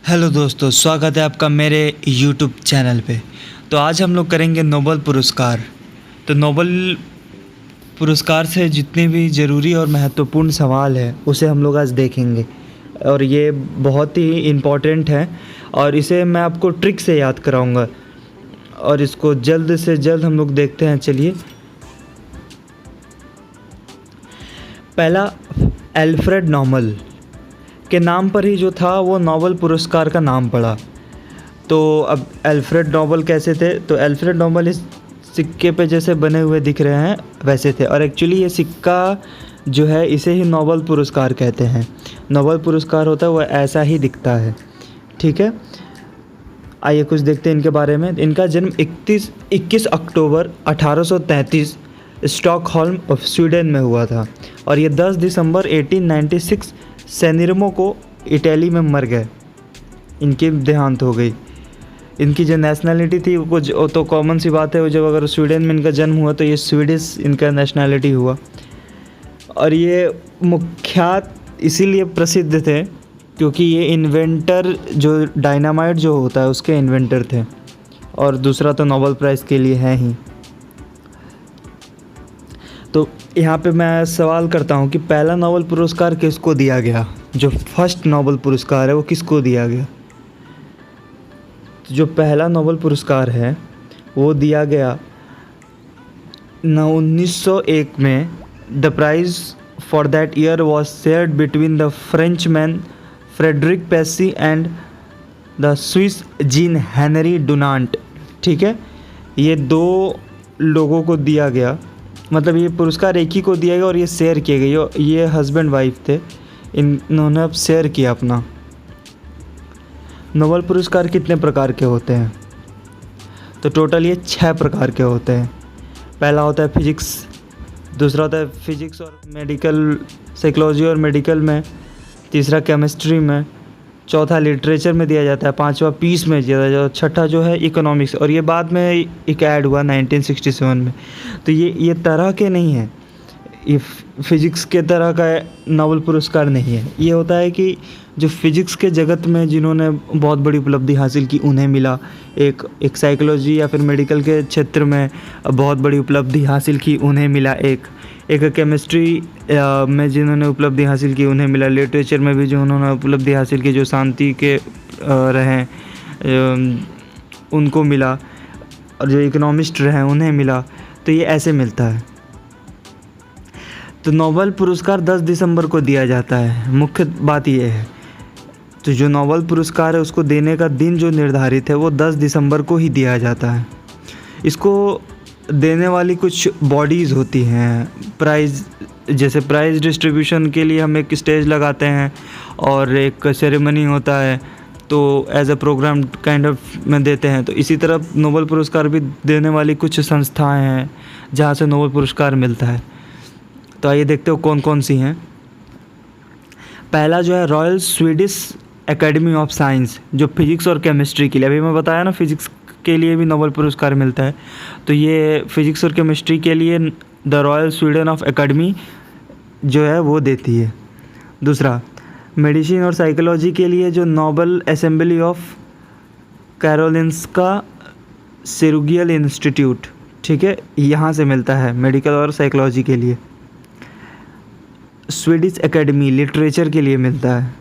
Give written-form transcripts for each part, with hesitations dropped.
Hello दोस्तों, स्वागत है आपका मेरे यूट्यूब चैनल पे। तो आज हम लोग करेंगे नोबेल पुरस्कार। तो नोबेल पुरस्कार से जितने भी ज़रूरी और महत्वपूर्ण सवाल है उसे हम लोग आज देखेंगे, और ये बहुत ही इम्पोर्टेंट है और इसे मैं आपको ट्रिक से याद कराऊंगा और इसको जल्द से जल्द हम लोग देखते हैं। चलिए, पहला, अल्फ्रेड नोबेल के नाम पर ही जो था वो नोबेल पुरस्कार का नाम पड़ा। तो अब अल्फ्रेड नोबेल कैसे थे? तो अल्फ्रेड नोबेल इस सिक्के पे जैसे बने हुए दिख रहे हैं वैसे थे, और एक्चुअली ये सिक्का जो है इसे ही नोबेल पुरस्कार कहते हैं। नोबेल पुरस्कार होता है वो ऐसा ही दिखता है, ठीक है। आइए कुछ देखते हैं इनके बारे में। इनका जन्म 21 अक्टूबर 1833 स्टॉकहोल्म ऑफ स्वीडन में हुआ था, और ये 10 दिसंबर 1896 सेनिरमो को इटली में मर गए। इनकी देहांत हो गई। इनकी जो नेशनैलिटी थी वो तो कॉमन सी बात है, वो जब अगर स्वीडन में इनका जन्म हुआ तो ये स्वीडिश इनका नेशनैलिटी हुआ। और ये मुख्यत इसीलिए प्रसिद्ध थे क्योंकि ये इन्वेंटर, जो डायनामाइट जो होता है उसके इन्वेंटर थे, और दूसरा तो नोबेल प्राइज़ के लिए है ही। तो यहाँ पे मैं सवाल करता हूँ कि पहला नोबेल पुरस्कार किसको दिया गया? जो फर्स्ट नोबेल पुरस्कार है वो किसको दिया गया? जो पहला नोबेल पुरस्कार है वो दिया गया 1901 में। The prize for that year was shared between the Frenchman Frederic Passy and the Swiss Jean Henri Dunant, ठीक है। ये दो लोगों को दिया गया, मतलब ये पुरस्कार एक ही को दिया गया और ये शेयर किए गए। ये हस्बैंड वाइफ थे, इन्होंने अब शेयर किया अपना। नोबेल पुरस्कार कितने प्रकार के होते हैं? तो टोटल ये 6 प्रकार के होते हैं। पहला होता है फिजिक्स, दूसरा होता है फिजिक्स और मेडिकल, साइकोलॉजी और मेडिकल में, तीसरा केमिस्ट्री में, चौथा लिटरेचर में दिया जाता है, पांचवा पीस में दिया जाता है, छठा जो है इकोनॉमिक्स, और ये बाद में एक ऐड हुआ 1967 में। तो ये तरह के नहीं है, ये फिजिक्स के तरह का नोबेल पुरस्कार नहीं है। ये होता है कि जो फिजिक्स के जगत में जिन्होंने बहुत बड़ी उपलब्धि हासिल की उन्हें मिला, एक साइकोलॉजी या फिर मेडिकल के क्षेत्र में बहुत बड़ी उपलब्धि हासिल की उन्हें मिला, एक केमिस्ट्री में जिन्होंने उपलब्धि हासिल की उन्हें मिला, लिटरेचर में भी जो उन्होंने उपलब्धि हासिल की, जो शांति के रहें उनको मिला, और जो इकोनॉमिस्ट रहे उन्हें मिला। तो ये ऐसे मिलता है। तो नोबेल पुरस्कार 10 दिसंबर को दिया जाता है, मुख्य बात ये है। तो जो नोबेल पुरस्कार है उसको देने का दिन जो निर्धारित है वो 10 दिसंबर को ही दिया जाता है। इसको देने वाली कुछ बॉडीज़ होती हैं। प्राइज़, जैसे प्राइज़ डिस्ट्रीब्यूशन के लिए हम एक स्टेज लगाते हैं और एक सेरेमनी होता है, तो as a programme kind of में देते हैं। तो इसी तरह नोबेल पुरस्कार भी देने वाली कुछ संस्थाएं हैं जहाँ से नोबेल पुरस्कार मिलता है। तो आइए देखते हो कौन कौन सी हैं। पहला जो है royal Swedish academy of science, जो फिजिक्स और केमिस्ट्री के लिए, अभी मैं बताया ना फिजिक्स के लिए भी नोबेल पुरस्कार मिलता है, तो ये फिजिक्स और केमिस्ट्री के लिए the royal Sweden of academy जो है वो देती है। दूसरा, मेडिसिन और साइकोलॉजी के लिए जो Nobel assembly of Karolinska chirurgical institute, ठीक है, यहाँ से मिलता है मेडिकल और साइकोलॉजी के लिए। स्वीडिश एकेडमी लिटरेचर के लिए मिलता है।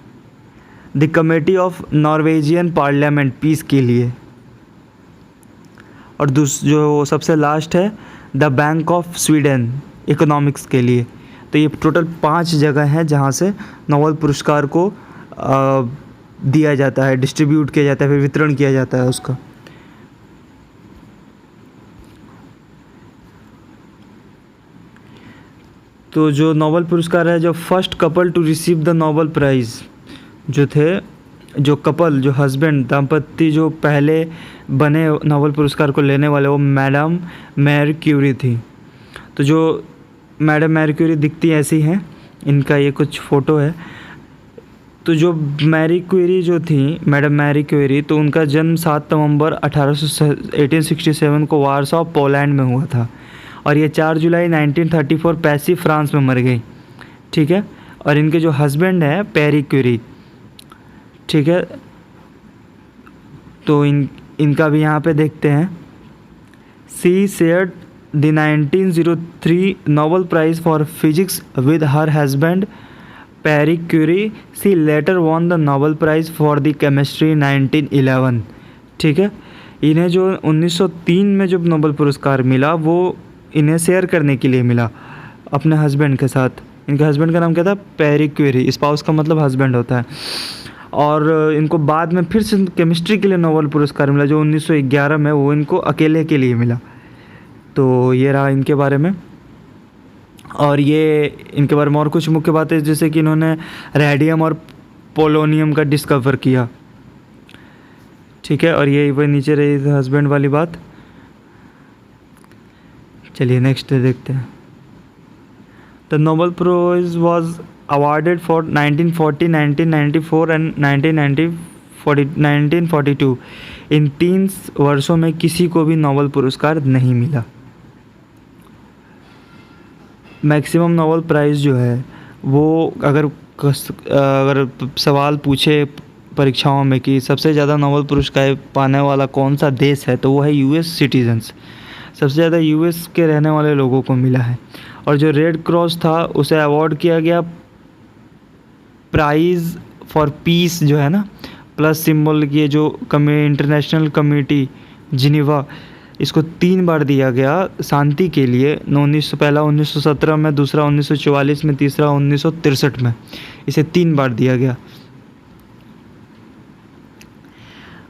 The committee of Norwegian parliament peace के लिए। और जो सबसे लास्ट है the bank of Sweden economics के लिए। तो ये टोटल 5 जगह हैं जहाँ से नोबेल पुरस्कार को दिया जाता है, डिस्ट्रीब्यूट किया जाता है, फिर वितरण किया जाता है उसका। तो जो नोबेल पुरस्कार है, जो first couple to receive the Nobel prize जो थे, जो कपल, जो हस्बैंड दंपत्ति जो पहले बने नोबेल पुरस्कार को लेने वाले, वो मैडम मैरी क्यूरी थी। तो जो मैडम मैरी क्यूरी दिखती ऐसी हैं, इनका ये कुछ फ़ोटो है। तो जो मैरी क्यूरी जो थी, मैडम मैरी क्यूरी, तो उनका जन्म 7 नवंबर 1867 को वारसो पोलैंड में हुआ था, और ये 4 जुलाई 1934 पैसी फ्रांस में मर गई, ठीक है। और इनके जो हस्बैंड है पेरी क्यूरी, ठीक है, तो इनका भी यहाँ पे देखते हैं। She shared the 1903 Nobel prize for physics with her husband Pierre Curie. She later won the Nobel prize for the chemistry 1911। ठीक है, इन्हें जो 1903 में जो नोबेल पुरस्कार मिला वो इन्हें शेयर करने के लिए मिला अपने हस्बैंड के साथ। इनके हस्बैंड का नाम क्या था? पैरी क्यूरी। स्पाउस का मतलब हस्बैंड होता है। और इनको बाद में फिर से केमिस्ट्री के लिए नोबेल पुरस्कार मिला जो 1911 में, वो इनको अकेले के लिए मिला। तो ये रहा इनके बारे में। और ये इनके बारे में और कुछ मुख्य बातें, जैसे कि इन्होंने रेडियम और पोलोनियम का डिस्कवर किया। ठीक है, और ये वही नीचे रही हस्बैंड वाली बात। चलिए नेक्स्ट देखते हैं। The Nobel price was awarded for 1940, 1994 and 1942। इन 3 वर्षों में किसी को भी नोबेल पुरस्कार नहीं मिला। मैक्सिमम नोबेल प्राइज़ जो है वो अगर सवाल पूछे परीक्षाओं में कि सबसे ज़्यादा नोबेल पुरस्कार पाने वाला कौन सा देश है, तो वो है यूएस सिटीजन्स। सबसे ज़्यादा यूएस के रहने वाले लोगों को मिला है। और जो रेड क्रॉस था उसे अवार्ड किया गया प्राइज़ फॉर पीस जो है ना, प्लस सिंबल की जो इंटरनेशनल कमेटी जिनीवा, इसको 3 बार दिया गया शांति के लिए। पहला 1917 में, दूसरा 1944 में, तीसरा 1963 में। इसे 3 बार दिया गया।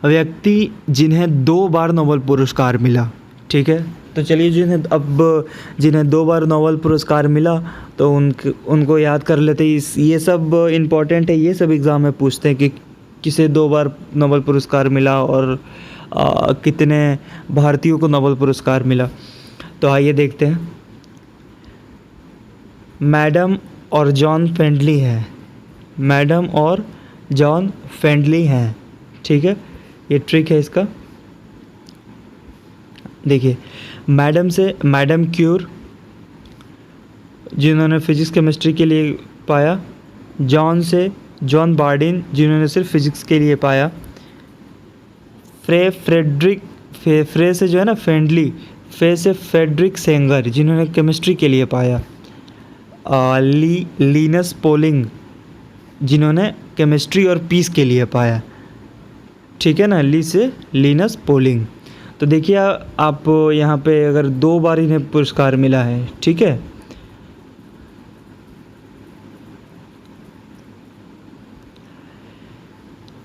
व्यक्ति जिन्हें 2 बार नोबेल पुरस्कार मिला। ठीक है, तो चलिए जिन्हें 2 बार नोबेल पुरस्कार मिला तो उनको याद कर लेते हैं। ये सब इम्पॉर्टेंट है, ये सब एग्ज़ाम में पूछते हैं कि किसे 2 बार नोबेल पुरस्कार मिला और कितने भारतीयों को नोबेल पुरस्कार मिला। तो आइए देखते हैं। मैडम और जॉन फेंडली हैं। मैडम और जॉन फेंडली हैं। ठीक है, ये ट्रिक है इसका। देखिए, मैडम से मैडम क्यूर जिन्होंने फिजिक्स केमिस्ट्री के लिए पाया। जॉन से जॉन बार्डिन जिन्होंने सिर्फ फिजिक्स के लिए पाया। फ्रे से जो है ना फेंडली, फे से फ्रेडरिक सेंगर जिन्होंने केमिस्ट्री के लिए पाया। लीनस पोलिंग जिन्होंने केमिस्ट्री और पीस के लिए पाया। ठीक है ना, ली से लीनस पोलिंग। तो देखिए आप यहाँ पे अगर 2 बार इन्हें पुरस्कार मिला है। ठीक है,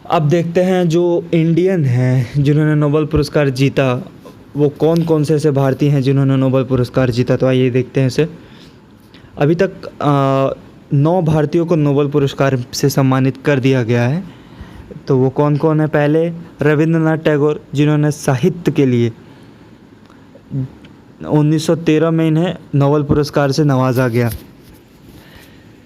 अब देखते हैं जो इंडियन हैं जिन्होंने नोबेल पुरस्कार जीता, वो कौन कौन से ऐसे भारतीय हैं जिन्होंने नोबेल पुरस्कार जीता। तो आइए देखते हैं इसे। अभी तक 9 भारतीयों को नोबेल पुरस्कार से सम्मानित कर दिया गया है। तो वो कौन कौन है? पहले रविंद्रनाथ टैगोर जिन्होंने साहित्य के लिए 1913 में इन्हें नोबेल पुरस्कार से नवाजा गया।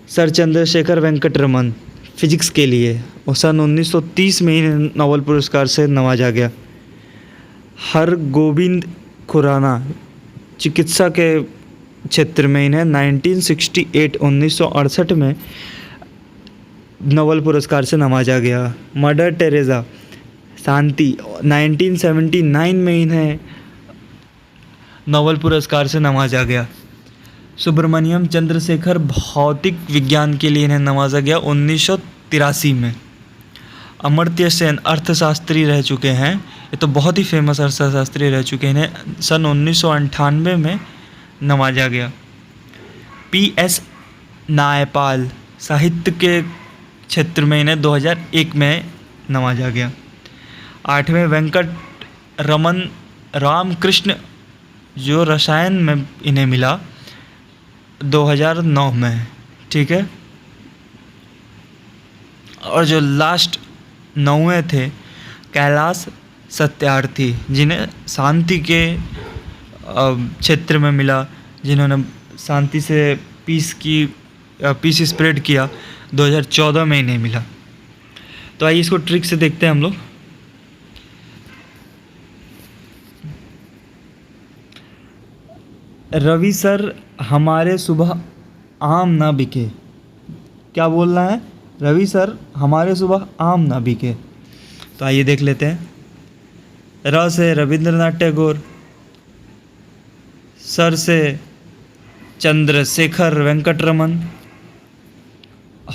सर चंद्रशेखर वेंकट रमन फिजिक्स के लिए, और सन 1930 में इन्हें नोबेल पुरस्कार से नवाजा गया। हरगोविंद खुराना चिकित्सा के क्षेत्र में इन्हें 1968 में नोबेल पुरस्कार से नवाजा गया। मदर टेरेसा शांति 1979 में इन्हें नोबेल पुरस्कार से नवाजा गया। सुब्रमण्यम चंद्रशेखर भौतिक विज्ञान के लिए इन्हें नवाजा गया 1983 में। अमर्त्य सेन अर्थशास्त्री रह चुके हैं, ये तो बहुत ही फेमस अर्थशास्त्री रह चुके हैं, इन्हें सन 1998 में नवाजा गया। PS नायपाल साहित्य के क्षेत्र में इन्हें 2001 में नवाजा गया। 8वें वेंकट रमन रामकृष्ण जो रसायन में इन्हें मिला 2009 में। ठीक है, और जो लास्ट 9वें थे कैलाश सत्यार्थी जिन्हें शांति के क्षेत्र में मिला, जिन्होंने शांति से पीस स्प्रेड किया 2014 में इन्हें मिला। तो आइए इसको ट्रिक से देखते हैं हम लोग। रवि सर हमारे सुबह आम ना बिके। क्या बोलना है? रवि सर हमारे सुबह आम ना बिके। तो आइए देख लेते हैं। र से रविंद्रनाथ टैगोर, सर से चंद्रशेखर वेंकटरमन,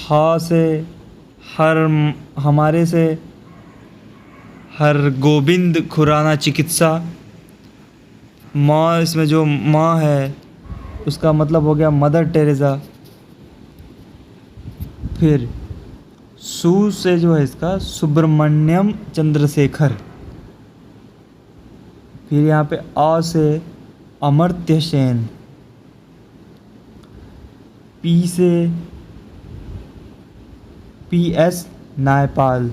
ह से हमारे से हरगोविंद खुराना चिकित्सा, म इसमें जो म है उसका मतलब हो गया मदर टेरेसा। फिर सु से जो है इसका सुब्रमण्यम चंद्रशेखर। फिर यहाँ पे अ से अमर्त्य सेन, पी से पी एस नायपाल।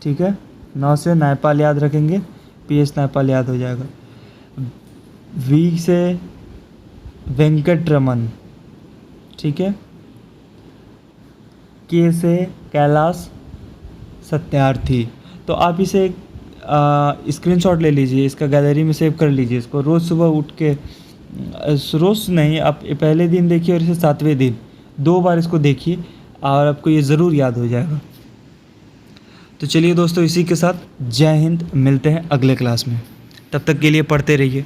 ठीक है, नौ से नायपाल याद रखेंगे, पी एस नायपाल याद हो जाएगा। वी से वेंकटरमन। ठीक है, के से कैलाश सत्यार्थी। तो आप इसे स्क्रीनशॉट ले लीजिए, इसका गैलरी में सेव कर लीजिए इसको। रोज़ सुबह उठ के, रोज़ नहीं, आप पहले दिन देखिए और इसे 7वें दिन 2 बार इसको देखिए और आपको ये ज़रूर याद हो जाएगा। तो चलिए दोस्तों, इसी के साथ जय हिंद, मिलते हैं अगले क्लास में। तब तक के लिए पढ़ते रहिए।